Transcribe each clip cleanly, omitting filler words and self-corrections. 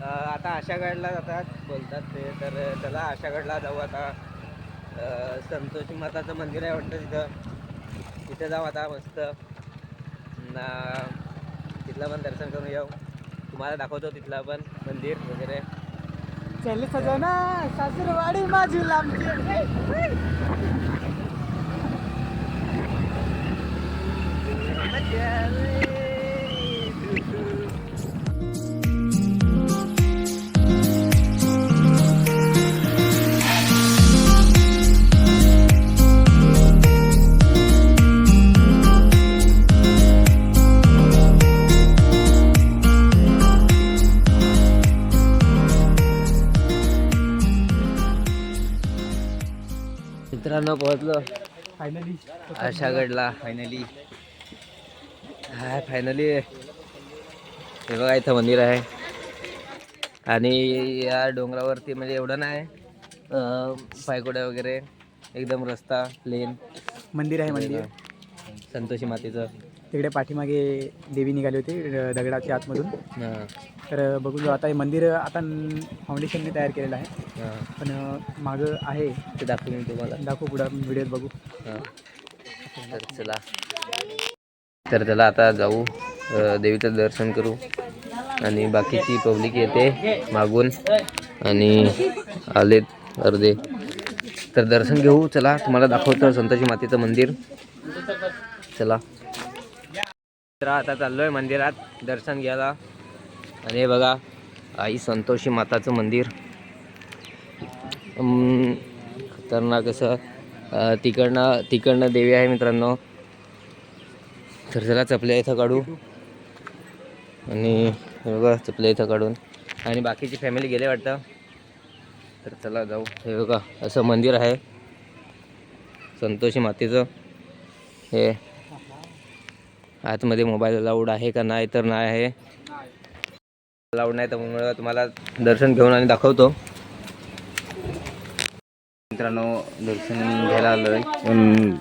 आता आशागडला जातात बोलतात ते, तर त्याला आशागडला जाऊ आता. संतोषी माताचं मंदिर आहे वाटतं तिथं, तिथे जाऊ आता मस्त. तिथलं पण दर्शन करून येऊ, तुम्हाला दाखवतो तिथला पण मंदिर वगैरे. चल सजना सासरवाडी माझी लांबची. मित्रांनो पोहोचलो फायनली आशागडला. फायनली हे बघा इथं मंदिर आहे. आणि या डोंगरावरती म्हणजे एवढं नाही, पायकोड्या वगैरे, एकदम रस्ता प्लेन. मंदिर आहे मंदिर संतोषी मातेचं. तिकडे पाठीमागे देवी निघाली होती दगडाच्या आतमधून. हां तर बघू आता हे मंदिर आता फाउंडेशनने तयार केलेलं आहे, हां पण मागं आहे ते दाखवून मी तुम्हाला. दाखवू पुढं व्हिडिओत बघू. हां तर चला, तर त्याला आता जाऊ, देवीचं दर्शन करू. आणि बाकीची पब्लिक येते मागून आणि आलेत अर्धे, तर दर्शन घेऊ. चला तुम्हाला दाखवतो संतोषी मातेचं मंदिर. चला तर आता चाललोय मंदिरात दर्शन घ्यायला. आणि हे बघा आई संतोषी माताचं मंदिर, खतरनाक असं. तिकडनं देवी आहे मित्रांनो. तर चला चपल्या इथं काढू. आणि हे बघा चपल्या इथं काढून, आणि बाकीची फॅमिली गेले वाटतं. तर चला जाऊ. हे बघा असं मंदिर आहे संतोषी मातेचं. हे आतमध्ये मोबाईल अलाउड आहे का नाही, तर नाही आहे, अलाउड नाही. त्यामुळे तुम्हाला दर्शन घेऊन आणि दाखवतो. मित्रांनो दर्शन घ्यायला आलोय, पण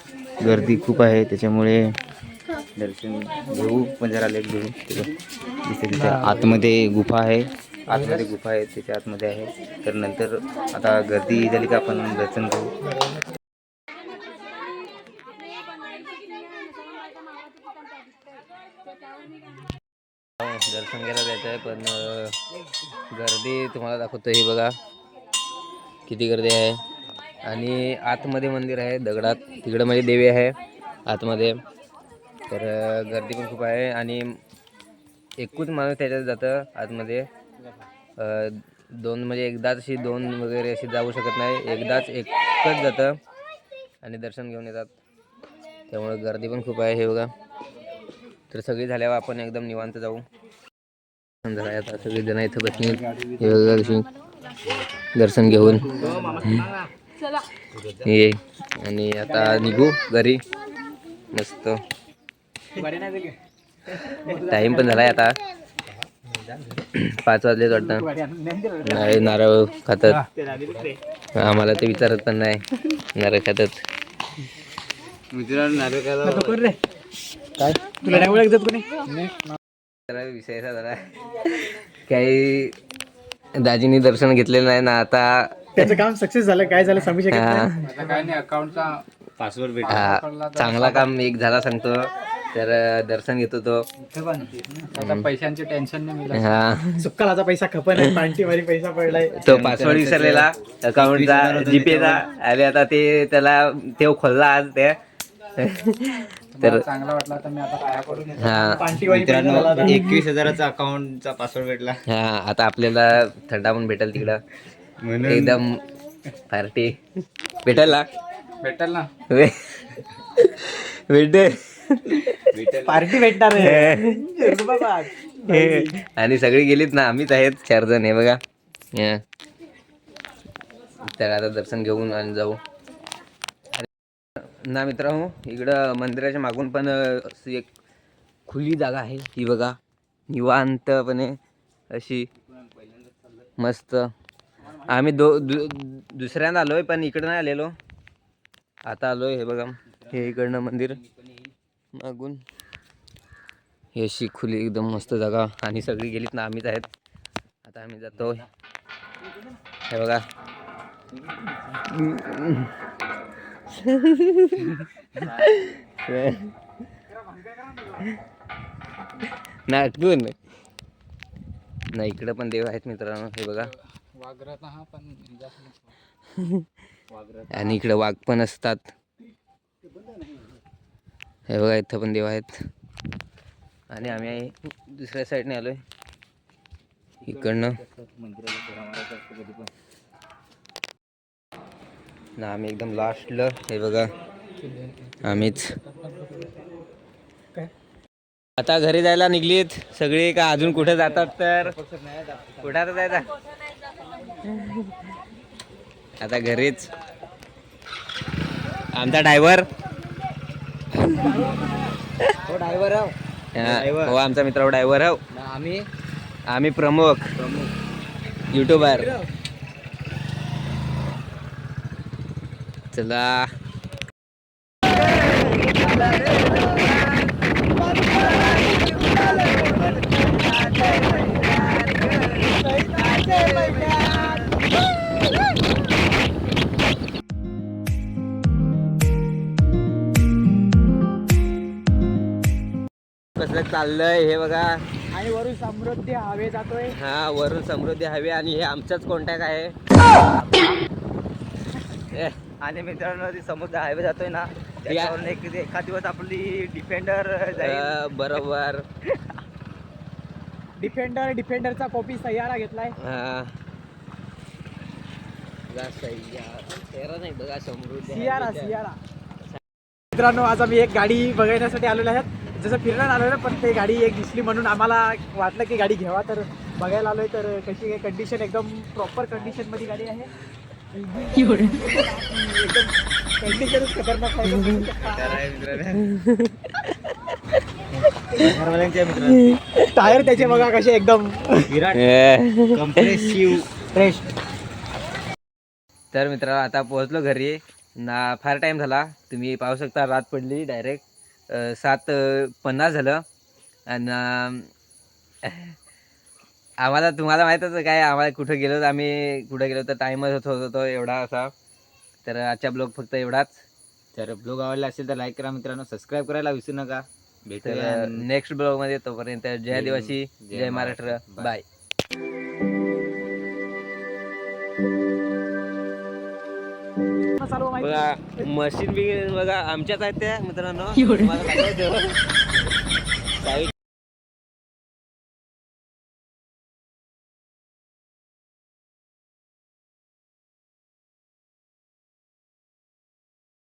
गर्दी खूप आहे, त्याच्यामुळे दर्शन घेऊ पण जरा लेट घेऊ. तिथे आतमध्ये गुफा आहे, त्याच्या आतमध्ये आहे. तर नंतर आता गर्दी झाली का आपण दर्शन घेऊ. दर्शन घ्यायला जायचं आहे, पण गर्दी तुम्हाला दाखवतो. ही बघा किती गर्दी आहे. आणि आतमध्ये मंदिर आहे दगडात, तिकडं म्हणजे देवी आहे आतमध्ये. तर गर्दी पण खूप आहे. आणि एकूच माणूस त्याच्यात जातं आतमध्ये. दोन म्हणजे एकदाच अशी दोन वगैरे अशी जाऊ शकत नाही, एकच जातं आणि दर्शन घेऊन येतात. त्यामुळे गर्दी पण खूप आहे. हे बघा, तर सगळी झाल्यावर आपण एकदम निवांत जाऊ. आता सगळी जण इथं बसली. हे बघा कशी दर्शन घेऊन ये. आणि आता निघू घरी मस्त. टाइम पण झालाय आता, 5 वाजले वाटतं. नाही नारळ खातात, आम्हाला ते विचारत पण नाही नारळ खातात. मित्रांनो नारळ काय तुला नाही ओळख जात कोणी? विषय जरा काही दाजींनी दर्शन घेतलेलं नाही ना. आता त्याचं काम सक्सेस झालं, काय झालं सांगू शकत नाही. काय नाही, अकाउंटचा पासवर्ड चांगला काम एक झाला सांगतो. तर दर्शन घेतो तो. आता पैशांचे टेन्शन नाही. हा सुक्कालाचा पैसा खपन आहे, पांटीवारी पैसा पडलाय. तो पासवर्ड विसरलेला अकाउंटचा, जीपेचा. आणि आता ते त्याला ते खोलला आज ते. तर चांगला वाटला तर मी आता पाया पडून येतो. हा पांटीवारी पैसा मित्रांनो झाला. 21,000चा अकाउंटचा पासवर्ड भेटला, हा आता आपल्याला थंडा पण भेटेल तिकडं. म्हणून एकदम पार्टी भेटेल ना. भेटेल ना. भेटेल पार्टी भेटणार आहे बाबा. आणि सगळी गेलीत ना, आम्हीच आहेत 4 जण. हे बघा. तर आता दर्शन घेऊन आणि जाऊ ना मित्रांनो. इकडं मंदिराच्या मागून पण अशी एक खुली जागा आहे. ही बघा निवांतपणे अशी मस्त. आम्ही दुसऱ्यांदा आलोय, पण इकडं नाही आलेलो, आता आलोय. हे बघा हे इकडनं मंदिर मागून ही अशी खुली एकदम मस्त जागा. आणि सगळी गेलीत ना, आम्हीच आहेत. आता आम्ही जातो. हे बघा नाटकून नाही, इकडे पण देव आहेत मित्रांनो. हे बघा आणि इकडे वाघ पण असतात. हे बघा इथं पण देव आहेत. आणि आम्ही दुसऱ्या साईडने आलोय इकडनं ना. आम्ही एकदम लास्टला. हे बघा आम्हीच आता घरी जायला निघलीत सगळी का अजून कुठे जातात? तर कुठे आता जायचा आता घरीच. आमचा ड्रायव्हर ड्रायव्हर हो, आमचा मित्र ड्रायव्हर हो. आम्ही प्रमुख युट्यूबर. चला कसं चाललंय हे बघा. आणि वरून समृद्धी हवे जातोय. हा, वरून समृद्धी हवी आणि हे आमचाच कॉन्टॅक्ट आहे. आणि मित्रांनो ती समुद्र हायवे जातोय ना, त्याच्यावरून एखाद दिवस आपली डिफेंडर जाईल. बरोबर. डिफेंडरचा कॉपी सह्यारा घेतलाय. नाही बघा समृद्धी सियारा. मित्रांनो आज आम्ही एक गाडी बघण्यासाठी आलेलो आहेत. जसं फिरणार आलो ना, पण ते गाडी एक दिसली म्हणून आम्हाला वाटलं की गाडी घ्यावा, तर बघायला आलोय. तर कशी आहे कंडिशन? एकदम प्रॉपर कंडिशन मध्ये गाडी आहे. एकदम कंडिशनच खतरनाक आहे. टायर त्याचे बघा कसे एकदम टेस्ट. तर मित्रांनो आता पोहोचलो घरी ना. फार टाइम झाला, तुम्ही पाहू शकता. रात पडली डायरेक्ट 7:50 झालं. आणि आम्हाला तुम्हाला माहीतच काय आम्हाला कुठं गेलो तर टाईमच होतो एवढा असा. तर आजच्या ब्लॉग फक्त एवढाच. तर ब्लॉग आवडला असेल तर लाईक करा मित्रांनो, सबस्क्राईब करायला विसरू नका. तर नेक्स्ट ब्लॉग मध्ये तोपर्यंत जय आदिवासी, जय महाराष्ट्र, बाय. बघा मशीन बी बघा आमच्याच आहेत त्या मित्रांनो. साईड